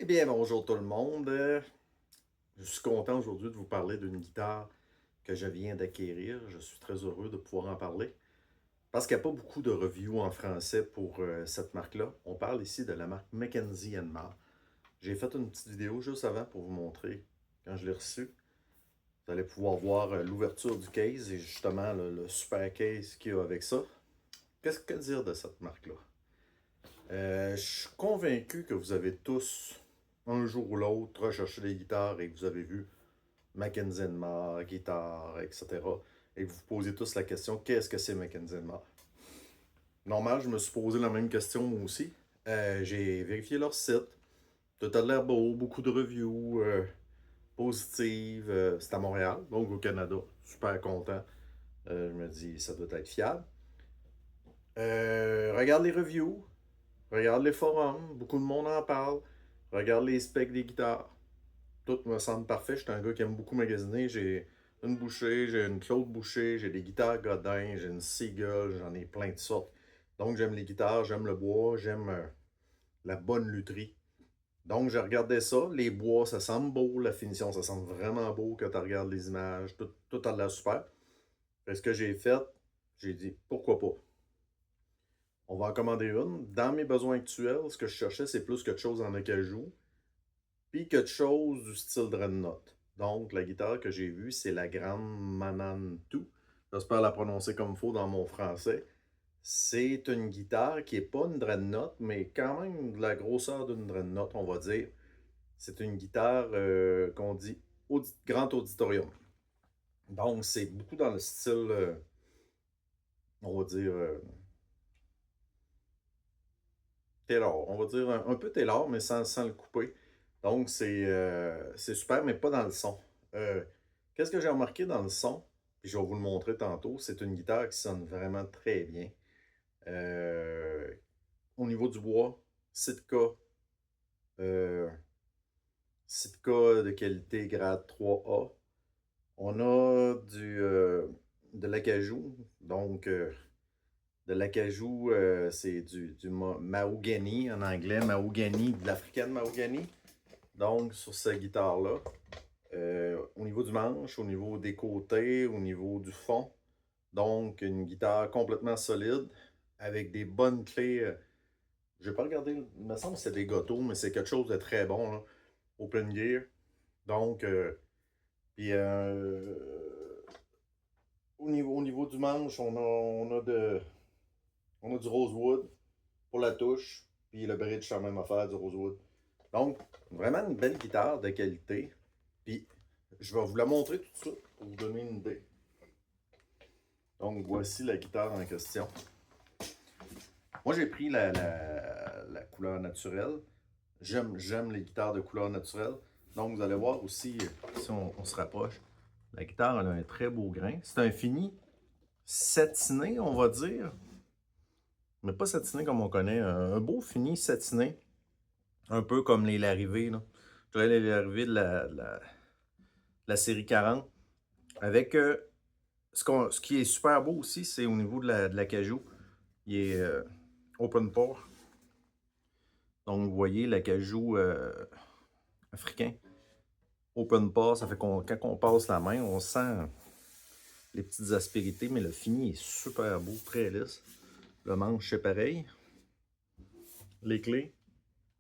Eh bien, bonjour tout le monde. Je suis content aujourd'hui de vous parler d'une guitare que je viens d'acquérir. Je suis très heureux de pouvoir en parler parce qu'il n'y a pas beaucoup de reviews en français pour cette marque-là. On parle ici de la marque Mackenzie Mar. J'ai fait une petite vidéo juste avant pour vous montrer quand je l'ai reçu. Vous allez pouvoir voir l'ouverture du case et justement le super case qu'il y a avec ça. Qu'est-ce que dire de cette marque-là? Je suis convaincu que vous avez tous, un jour ou l'autre, recherché des guitares et que vous avez vu Mackenzie Mar, guitare, etc. Et que vous vous posez tous la question, qu'est-ce que c'est Mackenzie Mar? Normal, je me suis posé la même question moi aussi. J'ai vérifié leur site. Tout a l'air beau, beaucoup de reviews positives. C'est à Montréal, donc au Canada. Super content. Je me dis, ça doit être fiable. Regarde les reviews. Regarde les forums, beaucoup de monde en parle. Regarde les specs des guitares. Tout me semble parfait. Je suis un gars qui aime beaucoup magasiner. J'ai une Boucher, j'ai une Claude Boucher, j'ai des guitares Godin, j'ai une Seagull, j'en ai plein de sortes. Donc j'aime les guitares, j'aime le bois, j'aime la bonne lutherie. Donc je regardais ça. Les bois, ça semble beau. La finition, ça semble vraiment beau quand tu regardes les images. Tout a l'air super. Et ce que j'ai fait, j'ai dit pourquoi pas. On va en commander une. Dans mes besoins actuels, ce que je cherchais, c'est plus quelque chose en acajou, puis quelque chose du style Dreadnought. Donc, la guitare que j'ai vue, c'est la Grande Manantu. J'espère la prononcer comme il faut dans mon français. C'est une guitare qui n'est pas une Dreadnought, mais quand même de la grosseur d'une Dreadnought, on va dire. C'est une guitare qu'on dit grand auditorium. Donc, c'est beaucoup dans le style, on va dire, Taylor. On va dire un peu Taylor, mais sans le couper. Donc, c'est super, mais pas dans le son. Qu'est-ce que j'ai remarqué dans le son? Puis je vais vous le montrer tantôt. C'est une guitare qui sonne vraiment très bien. Euh, Au niveau du bois, Sitka. euh, Sitka de qualité grade 3A. On a de l'acajou. Donc, de l'acajou, c'est du mahogany en anglais. Mahogany, de l'africaine mahogany. Donc, sur cette guitare-là, au niveau du manche, au niveau des côtés, au niveau du fond. Donc, une guitare complètement solide, avec des bonnes clés. Je n'ai pas regardé, il me semble que c'est des gâteaux, mais c'est quelque chose de très bon, là, Open Gear. Donc, puis au niveau du manche, on a du rosewood pour la touche, puis le bridge, c'est la même affaire, du rosewood. Donc, vraiment une belle guitare de qualité. Puis, je vais vous la montrer tout de suite pour vous donner une idée. Donc, voici la guitare en question. Moi, j'ai pris la couleur naturelle. J'aime les guitares de couleur naturelle. Donc, vous allez voir aussi, si on se rapproche, la guitare, elle a un très beau grain. C'est un fini satiné, on va dire. Mais pas satiné comme on connaît. Un beau fini satiné. Un peu comme les Larrivée, là. Je dirais les Larrivée de la série 40. Avec ce qui est super beau aussi, c'est au niveau de la cajou. Il est open pore. Donc, vous voyez, l'acajou africain. Open pore, ça fait quand on passe la main, on sent les petites aspérités, mais le fini est super beau, très lisse. Le manche, c'est pareil. Les clés,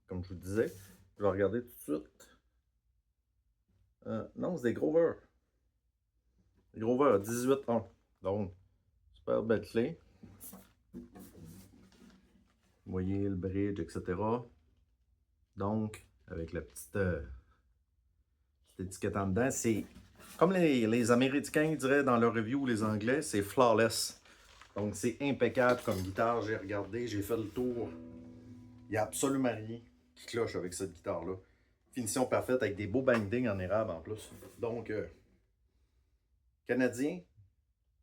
comme je vous disais, je vais regarder tout de suite. Non, c'est des Grover. Des Grover 18-1. Donc, super belle clé. Vous voyez le bridge, etc. Donc, avec la petite étiquette en dedans, c'est comme les Américains diraient dans leur review, les Anglais, c'est flawless. Donc, c'est impeccable comme guitare. J'ai regardé, j'ai fait le tour. Il n'y a absolument rien qui cloche avec cette guitare-là. Finition parfaite avec des beaux bindings en érable en plus. Donc, canadien,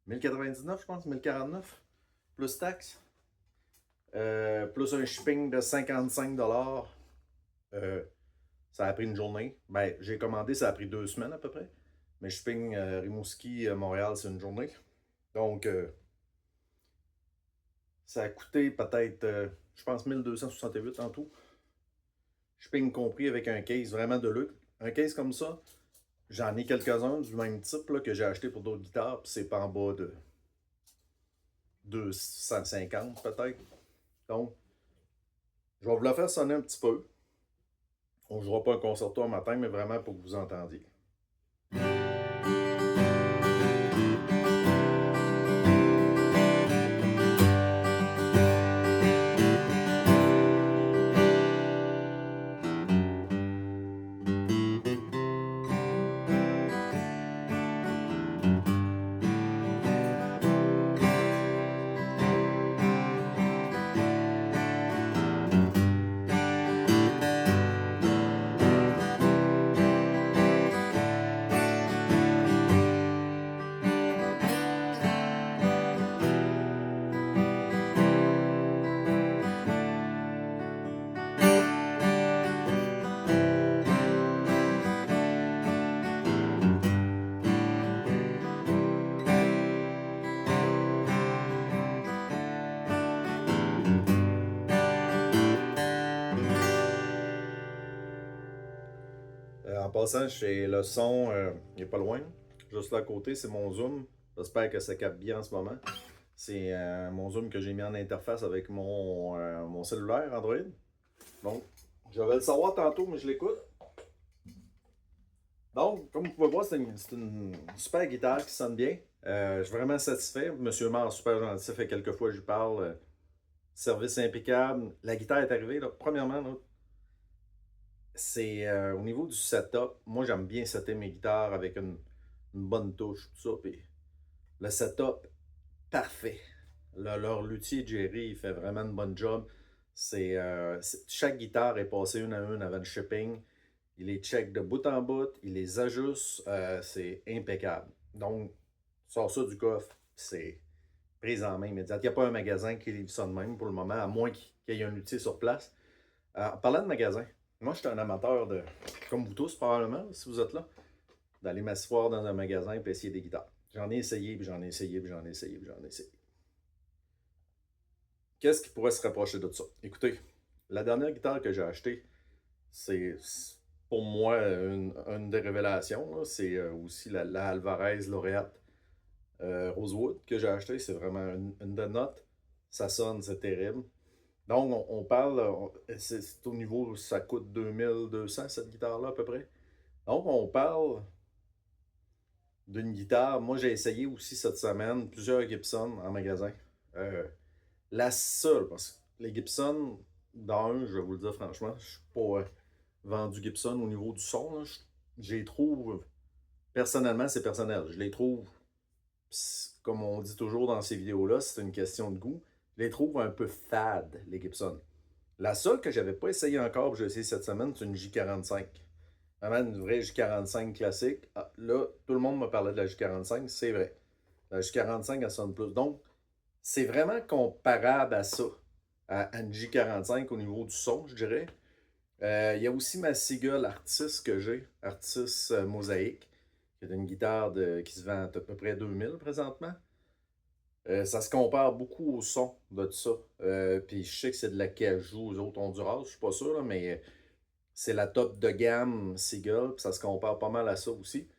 1099, je pense, 1049, plus taxes. Plus un shipping de 55 $. Ça a pris une journée. Ben, j'ai commandé, ça a pris 2 semaines à peu près. Mais shipping Rimouski, Montréal, c'est une journée. Donc, ça a coûté peut-être, je pense, 1268 en tout. shipping compris avec un case vraiment de luxe. Un case comme ça, j'en ai quelques-uns du même type là, que j'ai acheté pour d'autres guitares, puis c'est pas en bas de 250 peut-être. Donc, je vais vous la faire sonner un petit peu. On ne jouera pas un concerto un matin, mais vraiment pour que vous entendiez. En passant, chez le son, il n'est pas loin. Juste là à côté, c'est mon Zoom. J'espère que ça capte bien en ce moment. C'est mon Zoom que j'ai mis en interface avec mon cellulaire Android. Donc, je vais le savoir tantôt, mais je l'écoute. Donc, comme vous pouvez voir, c'est une super guitare qui sonne bien. Je suis vraiment satisfait. Monsieur Mars, super gentil, ça fait quelques fois que je lui parle. Service impeccable. La guitare est arrivée. Là. Premièrement, là, c'est au niveau du setup. Moi, j'aime bien setter mes guitares avec une bonne touche, tout ça. Puis le setup, parfait. Leur luthier Jerry, il fait vraiment une bonne job. Chaque guitare est passée une à une avant le shipping. Il les check de bout en bout, il les ajuste, c'est impeccable. Donc, tu sors ça du coffre, c'est prise en main immédiate. Il n'y a pas un magasin qui livre ça de même pour le moment, à moins qu'il y ait un luthier sur place. En parlant de magasin, moi, je suis un amateur de, comme vous tous probablement, si vous êtes là, d'aller m'asseoir dans un magasin et essayer des guitares. J'en ai essayé, puis j'en ai essayé, puis j'en ai essayé, puis j'en ai essayé. Qu'est-ce qui pourrait se rapprocher de ça? Écoutez, la dernière guitare que j'ai achetée, c'est pour moi une des révélations. C'est aussi la Alvarez Laureate Rosewood que j'ai achetée. C'est vraiment une de notes. Ça sonne, c'est terrible. Donc, on parle, c'est au niveau, ça coûte 2200 cette guitare-là à peu près. Donc, on parle d'une guitare. Moi, j'ai essayé aussi cette semaine plusieurs Gibson en magasin. Euh, la seule, parce que les Gibson, d'un, je vais vous le dire franchement, je suis pas vendu Gibson au niveau du son. Là, je les trouve, personnellement, c'est personnel. Je les trouve, comme on dit toujours dans ces vidéos-là, c'est une question de goût. Je les trouve un peu fades, les Gibson. La seule que j'avais pas essayé encore, que j'ai essayé cette semaine, c'est une J45. Vraiment une vraie J45 classique. Ah, là, tout le monde m'a parlé de la J45, c'est vrai. La J45, elle sonne plus. Donc, c'est vraiment comparable à ça, à une J45 au niveau du son, je dirais. Il y a aussi ma Seagull Artis que j'ai, Artis Mosaïque, qui est une guitare qui se vend à peu près 2000 présentement. Ça se compare beaucoup au son de ça. Puis je sais que c'est de la cajou aux autres Honduras, je suis pas sûr, là, mais c'est la top de gamme Seagull, puis ça se compare pas mal à ça aussi.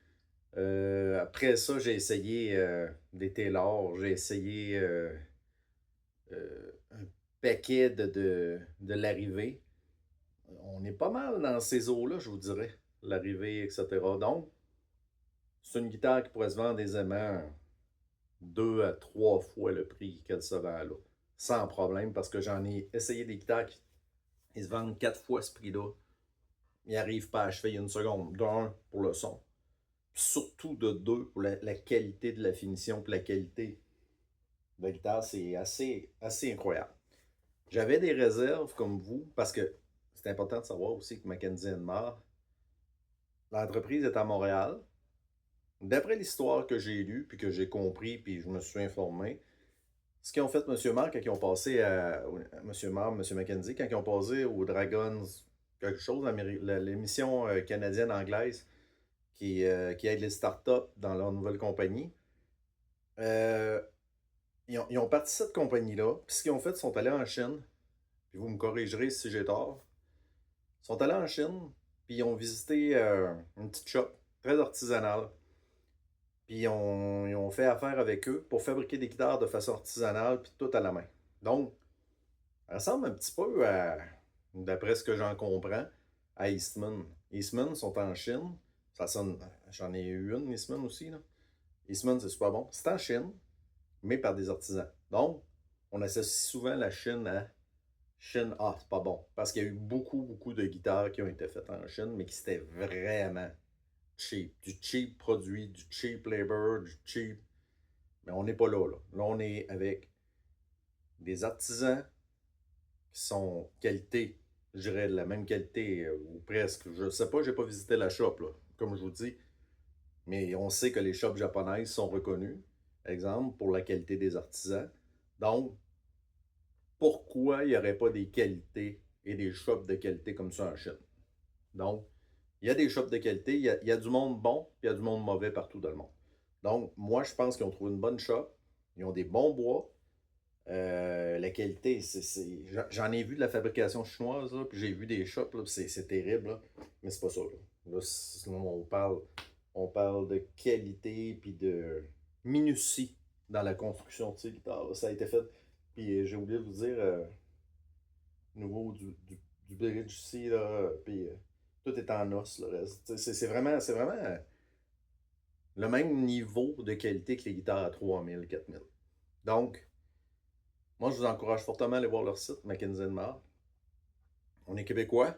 Après ça, j'ai essayé des Taylor, j'ai essayé un paquet de l'arrivée. On est pas mal dans ces eaux-là, je vous dirais. L'arrivée, etc. Donc, c'est une guitare qui pourrait se vendre aisément 2 à 3 fois le prix qu'elle se vend là. Sans problème, parce que j'en ai essayé des guitares qui se vendent 4 fois ce prix-là. Ils n'arrivent pas à achever une seconde. D'un, pour le son. Puis surtout de deux, pour la qualité de la finition, pour la qualité de la guitare. C'est assez incroyable. J'avais des réserves comme vous, parce que c'est important de savoir aussi que Mackenzie Enmar, l'entreprise est à Montréal. D'après l'histoire que j'ai lue, puis que j'ai compris, puis je me suis informé, ce qu'ils ont fait M. Marr quand ils ont passé à M. Marr, M. Mackenzie, quand ils ont passé aux Dragons, quelque chose, l'émission canadienne-anglaise qui aide les startups dans leur nouvelle compagnie, euh, ils ont parti cette compagnie-là, puis ce qu'ils ont fait, ils sont allés en Chine, puis vous me corrigerez si j'ai tort, ils sont allés en Chine, puis ils ont visité une petite shop très artisanale. Puis ils ont fait affaire avec eux pour fabriquer des guitares de façon artisanale, puis tout à la main. Donc, ça ressemble un petit peu à, d'après ce que j'en comprends, à Eastman. Eastman sont en Chine. Ça sonne, j'en ai eu une, Eastman aussi, là. Eastman, c'est super bon. C'est en Chine, mais par des artisans. Donc, on associe souvent la Chine à Chine, ah, c'est pas bon. Parce qu'il y a eu beaucoup, beaucoup de guitares qui ont été faites en Chine, mais qui c'était vraiment cheap. Du cheap produit, du cheap labor, du cheap. Mais on n'est pas là, là. Là, on est avec des artisans qui sont qualité, je dirais de la même qualité ou presque. Je ne sais pas, j'ai pas visité la shop, là, comme je vous dis. Mais on sait que les shops japonaises sont reconnues, exemple, pour la qualité des artisans. Donc, pourquoi il n'y aurait pas des qualités et des shops de qualité comme ça en Chine? Donc, il y a des shops de qualité, il y a du monde bon, puis il y a du monde mauvais partout dans le monde. Donc, moi, je pense qu'ils ont trouvé une bonne shop, ils ont des bons bois. La qualité, j'en ai vu de la fabrication chinoise, là, puis j'ai vu des shops, là, puis c'est terrible, là, mais c'est pas ça. Là, là sinon, on parle de qualité, puis de minutie dans la construction de ces guitares. Ça a été fait, puis j'ai oublié de vous dire, nouveau du bridge ici, là, puis tout est en os, le reste. C'est vraiment le même niveau de qualité que les guitares à 3000, 4000. Donc, moi, je vous encourage fortement à aller voir leur site, Mackenzie Marr. On est québécois.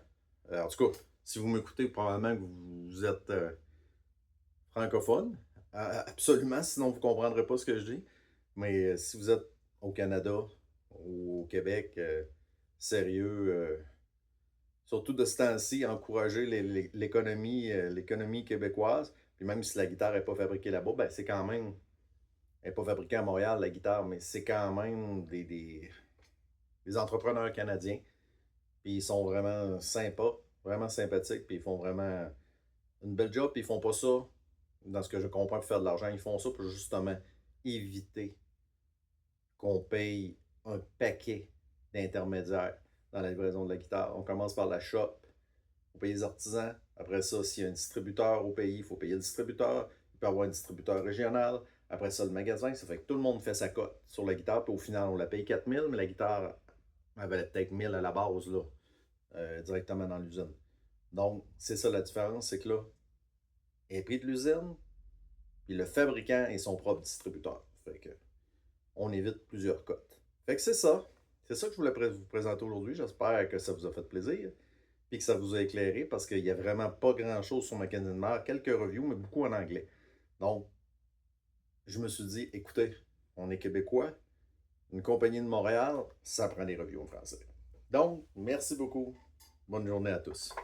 En tout cas, si vous m'écoutez, probablement que vous êtes francophone. Absolument, sinon vous ne comprendrez pas ce que je dis. Mais si vous êtes au Canada ou au Québec, sérieux, surtout de ce temps-ci, encourager l'économie québécoise. Puis même si la guitare n'est pas fabriquée là-bas, ben c'est quand même. Elle n'est pas fabriquée à Montréal, la guitare, mais c'est quand même des entrepreneurs canadiens. Puis ils sont vraiment sympas, vraiment sympathiques, puis ils font vraiment une belle job, puis ils font pas ça, dans ce que je comprends, pour faire de l'argent. Ils font ça pour justement éviter qu'on paye un paquet d'intermédiaires dans la livraison de la guitare. On commence par la shop, il faut payer les artisans. Après ça, s'il y a un distributeur au pays, il faut payer le distributeur. Il peut y avoir un distributeur régional. Après ça, le magasin. Ça fait que tout le monde fait sa cote sur la guitare. Puis au final, on la paye 4000, mais la guitare, elle valait peut-être 1000 à la base, là, directement dans l'usine. Donc, c'est ça la différence, c'est que là, elle est pris de l'usine, puis le fabricant est son propre distributeur. Fait que on évite plusieurs cotes. Fait que c'est ça. C'est ça que je voulais vous présenter aujourd'hui. J'espère que ça vous a fait plaisir et que ça vous a éclairé parce qu'il n'y a vraiment pas grand-chose sur Mackenzie Marr. Quelques reviews, mais beaucoup en anglais. Donc, je me suis dit, écoutez, on est québécois, une compagnie de Montréal, ça prend des reviews en français. Donc, merci beaucoup. Bonne journée à tous.